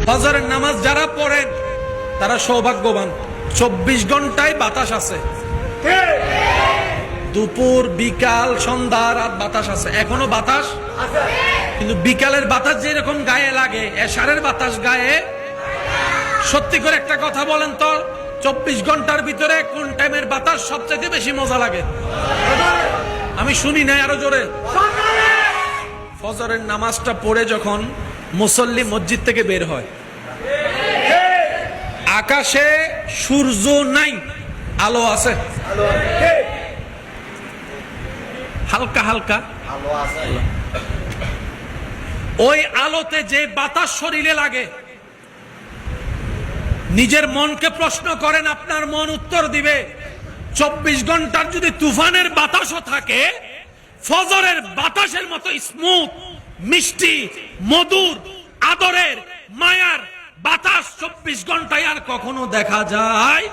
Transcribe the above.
ফজরের নামাজ যারা পড়েন তারা সৌভাগ্যবান। 24 ঘন্টায় বাতাস আছে, দুপুর বিকাল সন্ধ্যা রাত বাতাস আছে। এখনো বাতাস, কিন্তু বিকালের বাতাস যেরকম গায়ে লাগে এশারের বাতাস গায়ে। সত্যি করে একটা কথা বলেন তো, 24 ঘন্টার ভিতরে কোন টাইমের বাতাস সবচেয়ে বেশি মজা লাগে? আমি শুনি নাই, আরো জোরে। ফজরের নামাজটা পড়ে যখন মুসল্লি মসজিদ থেকে বের হয়, আকাশে সূর্য নাই, আলো আছে, হালকা হালকা ওই আলোতে যে বাতাস শরীরে লাগে, নিজের মনকে প্রশ্ন করেন, আপনার মন উত্তর দিবে 24 ঘন্টার যদি তুফানের বাতাসও থাকে, ফজরের বাতাসের মতো স্মুথ, মিষ্টি, মধুর, আদরের, মায়ার বাতাস 24 ঘন্টায় আর কখনো দেখা যায়